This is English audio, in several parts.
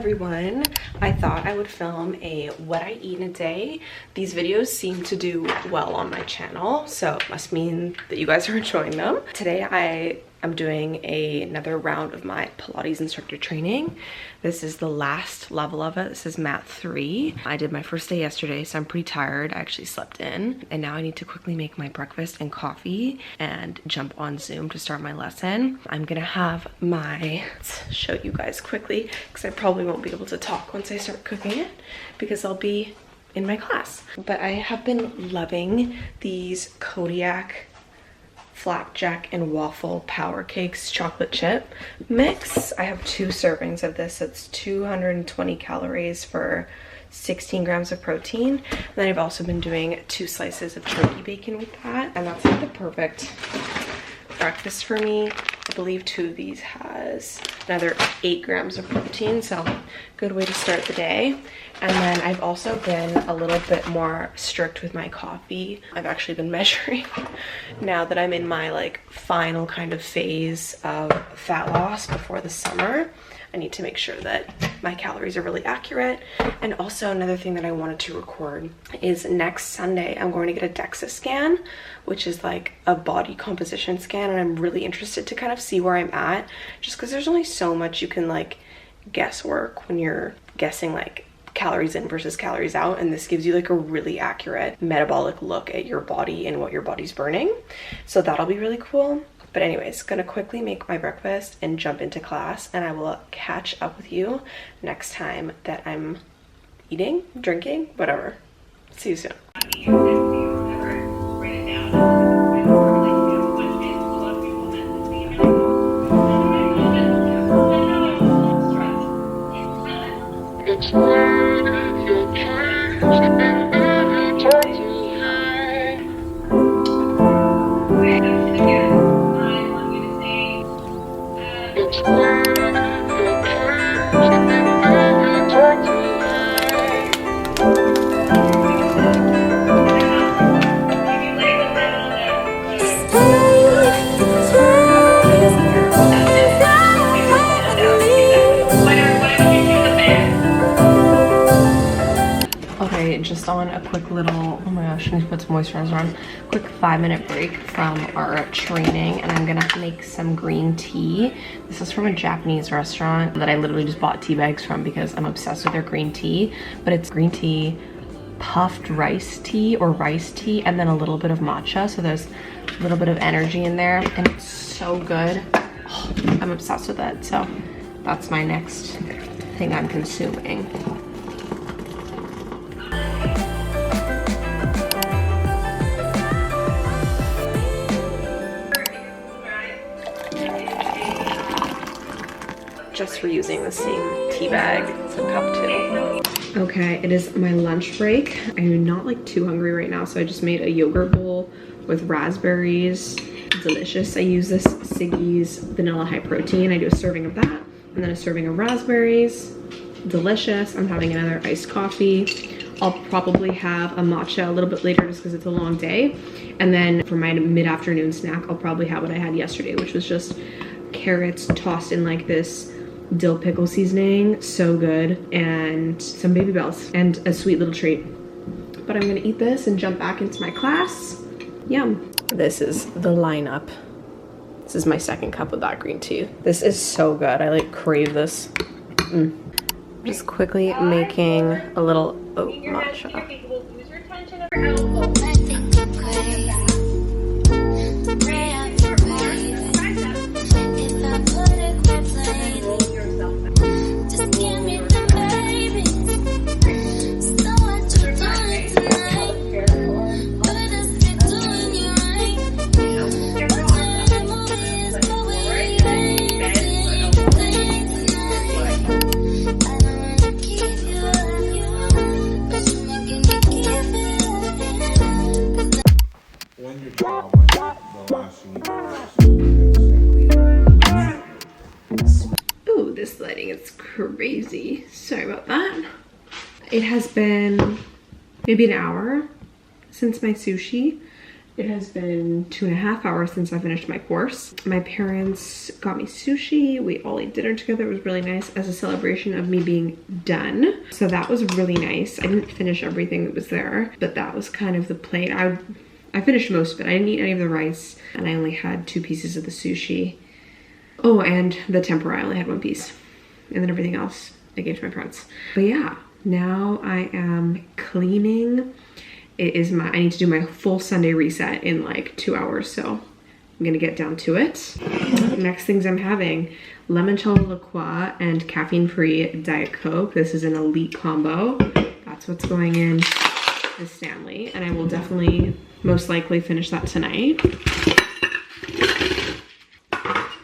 everyone. I thought I would film a what I eat in a day. These videos seem to do well on my channel, so it must mean that you guys are enjoying them. Today I'm doing another round of my Pilates instructor training. This is the last level of it. This is mat 3. I did my first day yesterday, so I'm pretty tired. I actually slept in, and now I need to quickly make my breakfast and coffee and jump on Zoom to start my lesson. I'm gonna have let's show you guys quickly, because I probably won't be able to talk once I start cooking it because I'll be in my class. But I have been loving these Kodiak flapjack and waffle power cakes chocolate chip mix. I have 2 servings of this. It's 220 calories for 16 grams of protein. And then I've also been doing 2 slices of turkey bacon with that, and that's like the perfect breakfast for me. I believe 2 of these has another 8 grams of protein, so good way to start the day. And then I've also been a little bit more strict with my coffee. I've actually been measuring now that I'm in my like final kind of phase of fat loss before the summer. I need to make sure that my calories are really accurate. And also another thing that I wanted to record is next Sunday, I'm going to get a DEXA scan, which is like a body composition scan. And I'm really interested to kind of see where I'm at, just because there's only so much you can like guesswork when you're guessing like calories in versus calories out, and this gives you like a really accurate metabolic look at your body and what your body's burning. So that'll be really cool. But anyways, gonna quickly make my breakfast and jump into class, and I will catch up with you next time that I'm eating, drinking, whatever. See you soon. Just on a quick little, oh my gosh, I need to put some moisturizer on. Quick 5-minute break from our training, and I'm gonna make some green tea. This is from a Japanese restaurant that I literally just bought tea bags from because I'm obsessed with their green tea. But it's green tea, puffed rice tea or rice tea, and then a little bit of matcha, so there's a little bit of energy in there, and it's so good. Oh, I'm obsessed with it, so that's my next thing I'm consuming. Just reusing the same tea bag. It's a cup too. Okay, it is my lunch break. I'm not like too hungry right now, so I just made a yogurt bowl with raspberries. Delicious. I use this Siggy's vanilla high protein. I do a serving of that, and then a serving of raspberries. Delicious. I'm having another iced coffee. I'll probably have a matcha a little bit later just because it's a long day. And then for my mid-afternoon snack, I'll probably have what I had yesterday, which was just carrots tossed in like this dill pickle seasoning, so good, and some baby bells and a sweet little treat. But I'm gonna eat this and jump back into my class. Yum. This is the lineup. This is my second cup of that green tea. This is so good. I like crave this. Just quickly making a little oat matcha. Ooh, this lighting is crazy. Sorry about that. It has been maybe an hour since my sushi, It has been 2.5 hours since I finished my course. My parents got me sushi. We all ate dinner together. It was really nice as a celebration of me being done. So that was really nice. I didn't finish everything that was there, but that was kind of the plate. I finished most of it. I didn't eat any of the rice, and I only had 2 pieces of the sushi. Oh, and the tempura, I only had 1 piece. And then everything else I gave to my parents. But yeah, now I am cleaning. I need to do my full Sunday reset in like 2 hours, so I'm gonna get down to it. Next things I'm having, limoncello liqueur and caffeine-free Diet Coke. This is an elite combo. That's what's going in the Stanley, and I will definitely, most likely, finish that tonight.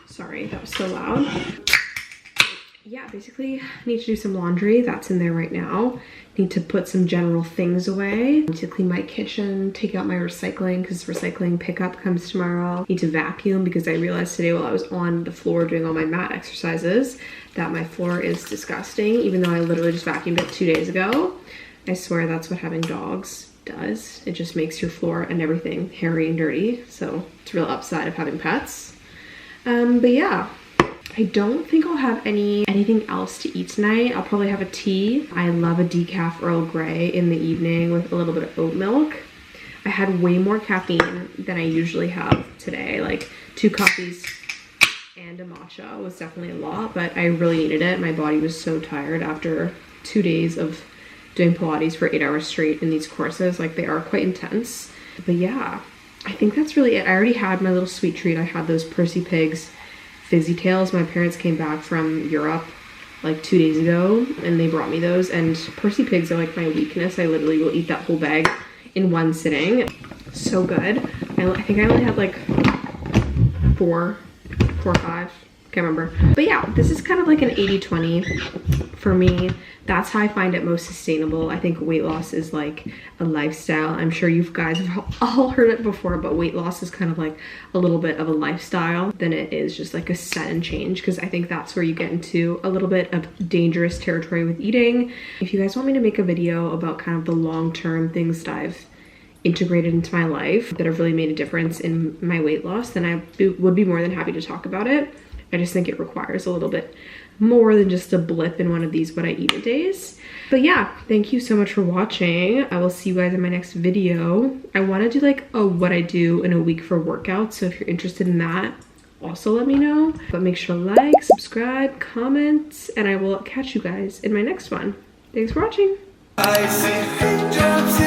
Sorry, that was so loud. Yeah, basically need to do some laundry. That's in there right now. Need to put some general things away. Need to clean my kitchen, take out my recycling because recycling pickup comes tomorrow. Need to vacuum because I realized today while I was on the floor doing all my mat exercises that my floor is disgusting, even though I literally just vacuumed it 2 days ago. I swear that's what having dogs does. It just makes your floor and everything hairy and dirty. So it's a real upside of having pets. But yeah. I don't think I'll have anything else to eat tonight. I'll probably have a tea. I love a decaf Earl Grey in the evening with a little bit of oat milk. I had way more caffeine than I usually have today. Like 2 coffees and a matcha was definitely a lot, but I really needed it. My body was so tired after 2 days of doing Pilates for 8 hours straight in these courses. Like, they are quite intense. But yeah, I think that's really it. I already had my little sweet treat. I had those Percy Pigs Fizzy Tails. My parents came back from Europe like 2 days ago and they brought me those, and Percy Pigs are like my weakness. I literally will eat that whole bag in one sitting. So good. I think I only had like 4 or 5, can't remember. But yeah, this is kind of like an 80-20 for me. That's how I find it most sustainable. I think weight loss is like a lifestyle. I'm sure you guys have all heard it before, but weight loss is kind of like a little bit of a lifestyle than it is just like a set and change, because I think that's where you get into a little bit of dangerous territory with eating. If you guys want me to make a video about kind of the long-term things that I've integrated into my life that have really made a difference in my weight loss, then I would be more than happy to talk about it. I just think it requires a little bit more than just a blip in one of these what I eat days. But yeah, thank you so much for watching. I will see you guys in my next video. I want to do like a what I do in a week for workouts, so if you're interested in that, also let me know. But make sure to like, subscribe, comment, and I will catch you guys in my next one. Thanks for watching. I see